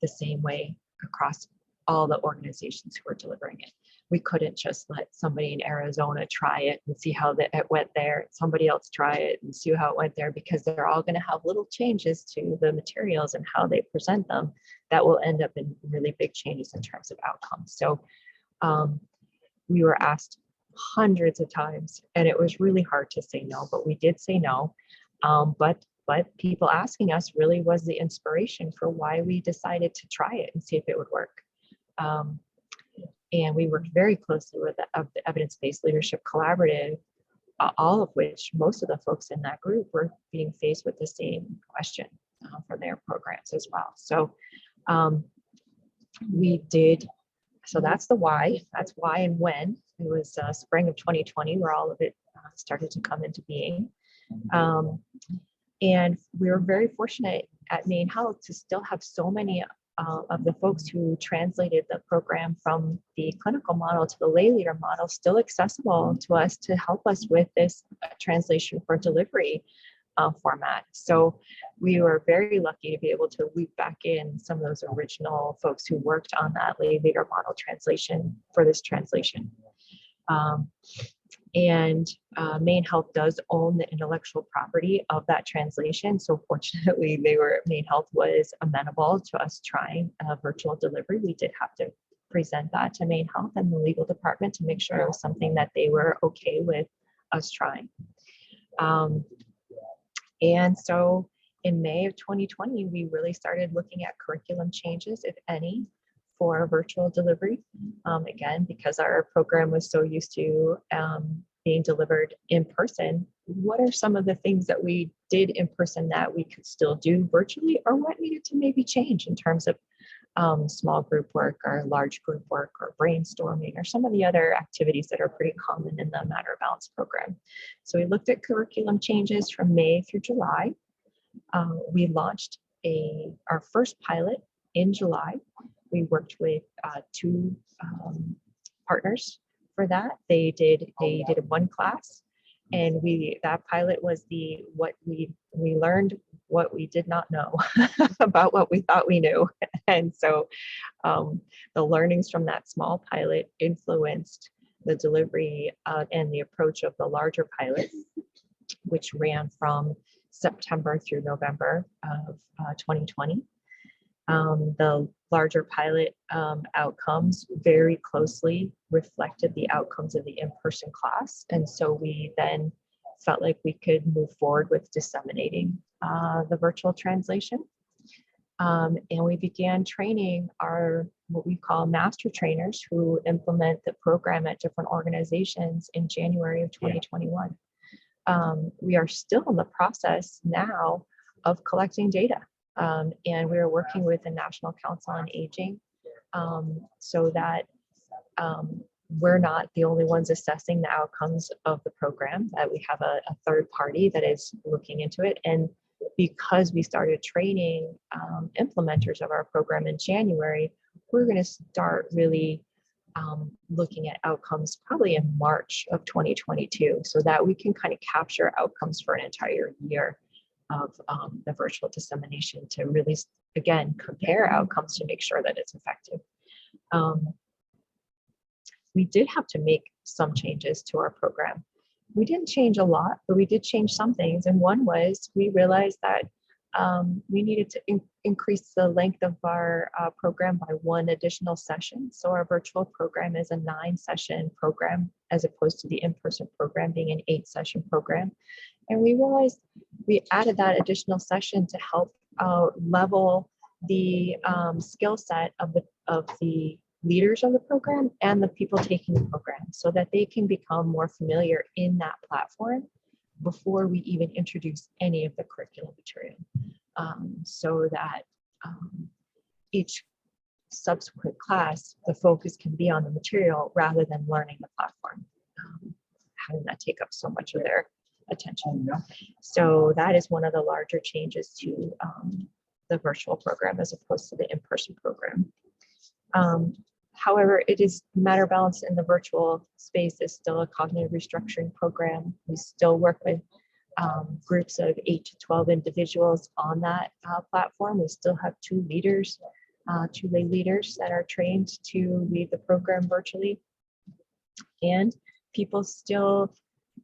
the same way across all the organizations who were delivering it. We couldn't just let somebody in Arizona try it and see how it went there, somebody else try it and see how it went there, because they're all going to have little changes to the materials and how they present them that will end up in really big changes in terms of outcomes. So we were asked hundreds of times, and it was really hard to say no, but we did say no. But people asking us really was the inspiration for why we decided to try it and see if it would work. And we worked very closely with the Evidence-Based Leadership Collaborative, all of which most of the folks in that group were being faced with the same question for their programs as well. So we did, so that's the why, that's why and when. It was spring of 2020 where all of it started to come into being. And we were very fortunate at Maine Health to still have so many of the folks who translated the program from the clinical model to the lay leader model still accessible to us to help us with this translation for delivery format. So we were very lucky to be able to loop back in some of those original folks who worked on that lay leader model translation for this translation. And Maine Health does own the intellectual property of that translation. So fortunately, Maine Health was amenable to us trying a virtual delivery. We did have to present that to Maine Health and the legal department to make sure it was something that they were okay with us trying. And so in May of 2020, we really started looking at curriculum changes, if any, for virtual delivery. Again, because our program was so used to being delivered in person, what are some of the things that we did in person that we could still do virtually, or what needed to maybe change in terms of small group work or large group work or brainstorming or some of the other activities that are pretty common in the Matter of Balance program. So we looked at curriculum changes from May through July. We launched our first pilot in July. We worked with two partners for that. They did one class, and that pilot was what we learned what we did not know about what we thought we knew. And so the learnings from that small pilot influenced the delivery and the approach of the larger pilot, which ran from September through November of 2020. The larger pilot outcomes very closely reflected the outcomes of the in-person class. And so we then felt like we could move forward with disseminating the virtual translation. And we began training our, what we call master trainers, who implement the program at different organizations in January of 2021. We are still in the process now of collecting data. And we are working with the National Council on Aging so that we're not the only ones assessing the outcomes of the program, that we have a third party that is looking into it. And because we started training implementers of our program in January, we're going to start really looking at outcomes probably in March of 2022, so that we can kind of capture outcomes for an entire year of the virtual dissemination to really, again, compare outcomes to make sure that it's effective. We did have to make some changes to our program. We didn't change a lot, but we did change some things. And one was we realized that we needed to increase the length of our program by 1 additional session. So our virtual program is a 9-session program, as opposed to the in-person program being an 8-session program. And we realized we added that additional session to help level the skill set of the leaders of the program and the people taking the program, so that they can become more familiar in that platform before we even introduce any of the curriculum material, so that each subsequent class, the focus can be on the material rather than learning the platform, having that take up so much of their attention. So that is one of the larger changes to the virtual program as opposed to the in-person program. However, it is matter balance in the virtual space is still a cognitive restructuring program. We still work with groups of 8 to 12 individuals on that platform. We still have 2 leaders, 2 lay leaders that are trained to lead the program virtually. And people still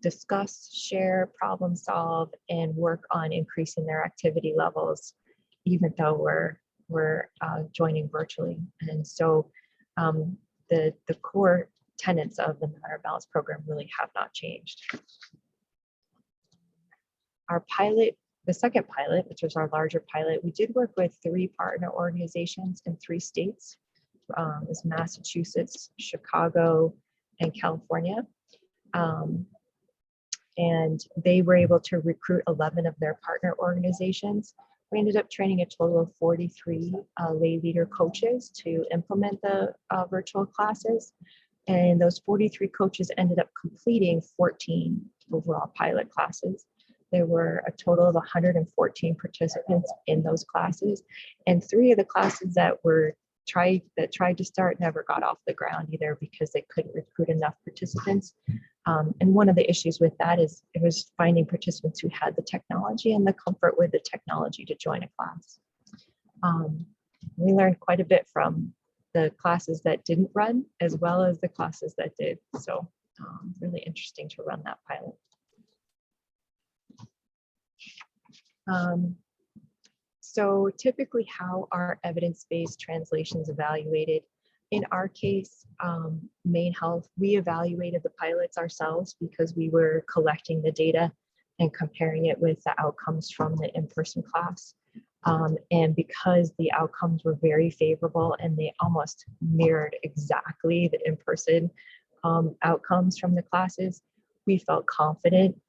discuss, share, problem solve, and work on increasing their activity levels, even though we're joining virtually. And so the core tenets of the Matter Balance program really have not changed. Our pilot, the second pilot, which was our larger pilot, we did work with 3 partner organizations in 3 states. Is Massachusetts, Chicago, and California. And they were able to recruit 11 of their partner organizations. We ended up training a total of 43 lay leader coaches to implement the virtual classes. And those 43 coaches ended up completing 14 overall pilot classes. There were a total of 114 participants in those classes. And 3 of the classes that tried to start never got off the ground either, because they couldn't recruit enough participants. And one of the issues with that is it was finding participants who had the technology and the comfort with the technology to join a class. We learned quite a bit from the classes that didn't run as well as the classes that did. So really interesting to run that pilot. So typically how are evidence-based translations evaluated? In our case, Maine Health, we evaluated the pilots ourselves because we were collecting the data and comparing it with the outcomes from the in-person class. And because the outcomes were very favorable and they almost mirrored exactly the in-person outcomes from the classes, we felt confident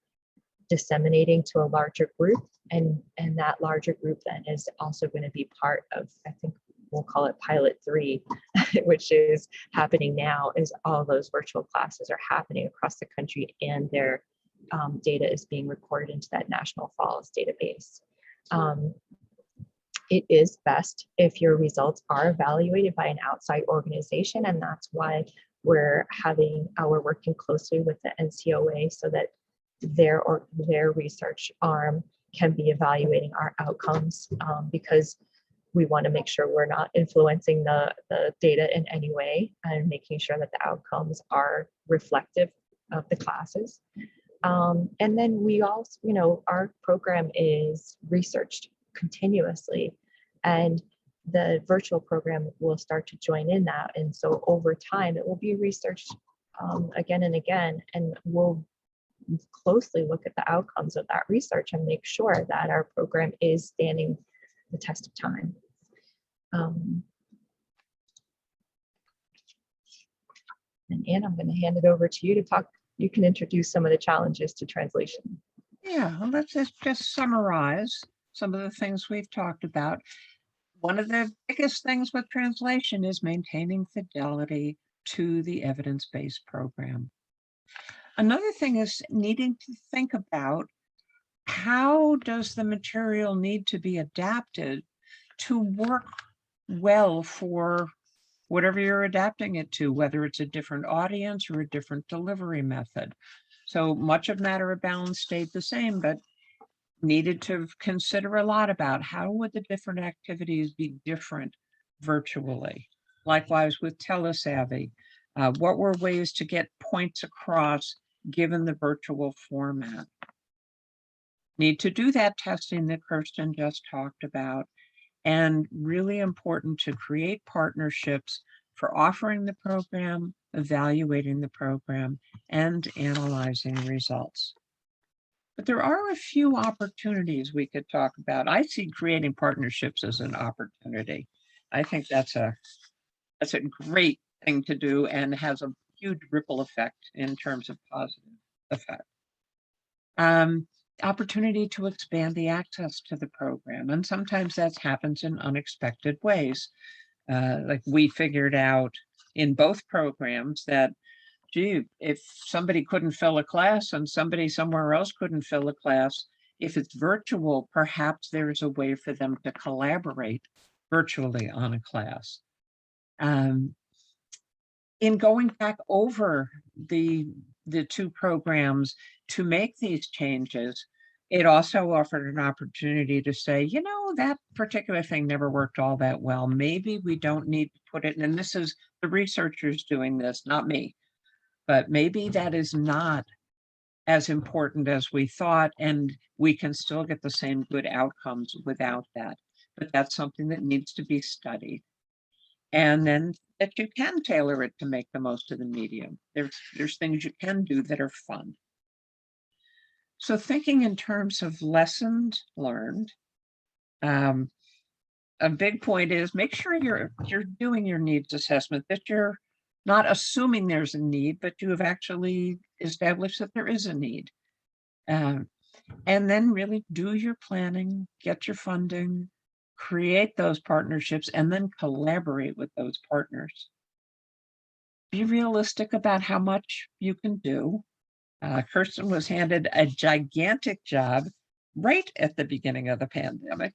disseminating to a larger group. And that larger group then is also going to be part of, I think we'll call it pilot 3, which is happening now, is all those virtual classes are happening across the country, and their data is being recorded into that National Falls database. It is best if your results are evaluated by an outside organization, and that's why we're working closely with the NCOA so that their research arm can be evaluating our outcomes, because we want to make sure we're not influencing the data in any way, and making sure that the outcomes are reflective of the classes. And then we also, our program is researched continuously, and the virtual program will start to join in that. And so over time, it will be researched again and again, and we'll closely look at the outcomes of that research and make sure that our program is standing the test of time. And Anne, I'm going to hand it over to you to talk. You can introduce some of the challenges to translation. Yeah, well, let's just summarize some of the things we've talked about. One of the biggest things with translation is maintaining fidelity to the evidence-based program. Another thing is needing to think about how does the material need to be adapted to work well for whatever you're adapting it to, whether it's a different audience or a different delivery method. So much of Matter of Balance stayed the same, but needed to consider a lot about how would the different activities be different virtually. Likewise with Telesavvy, what were ways to get points across given the virtual format? Need to do that testing that Kirsten just talked about, and really important to create partnerships for offering the program, evaluating the program, and analyzing results. But there are a few opportunities we could talk about. I see creating partnerships as an opportunity. I think that's a great thing to do and has a huge ripple effect in terms of positive effect. Opportunity to expand the access to the program. And sometimes that happens in unexpected ways. Like we figured out in both programs that, gee, if somebody couldn't fill a class and somebody somewhere else couldn't fill a class, if it's virtual, perhaps there's a way for them to collaborate virtually on a class. In going back over the two programs to make these changes, it also offered an opportunity to say, you know, that particular thing never worked all that well. Maybe we don't need to put it in, and this is the researchers doing this, not me, but maybe that is not as important as we thought, and we can still get the same good outcomes without that. But that's something that needs to be studied. And then that you can tailor it to make the most of the medium. There's things you can do that are fun. So thinking in terms of lessons learned, a big point is make sure you're doing your needs assessment, that you're not assuming there's a need, but you have actually established that there is a need. And then really do your planning, get your funding, create those partnerships, and then collaborate with those partners. Be realistic about how much you can do. Kirsten was handed a gigantic job right at the beginning of the pandemic.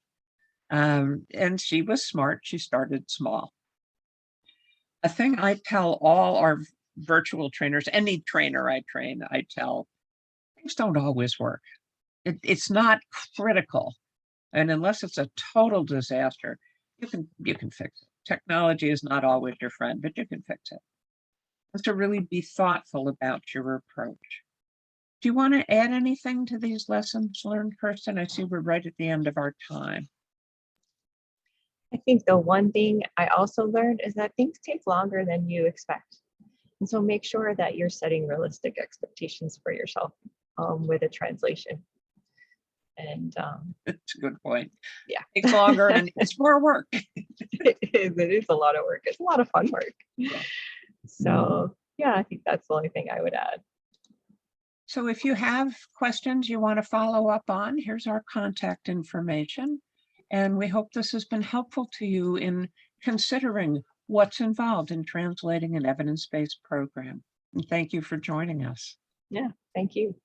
And she was smart. She started small. A thing I tell all our virtual trainers, any trainer I train, I tell, things don't always work. It's not critical. And unless it's a total disaster, you can fix it. Technology is not always your friend, but you can fix it. And to really be thoughtful about your approach. Do you want to add anything to these lessons learned, Kirsten? I see we're right at the end of our time. I think the one thing I also learned is that things take longer than you expect. And so make sure that you're setting realistic expectations for yourself with a translation. And That's a good point. Yeah. It takes longer and it's more work. It is a lot of work. It's a lot of fun work. Yeah. So yeah, I think that's the only thing I would add. So if you have questions you want to follow up on, here's our contact information. And we hope this has been helpful to you in considering what's involved in translating an evidence-based program. And thank you for joining us. Yeah, thank you.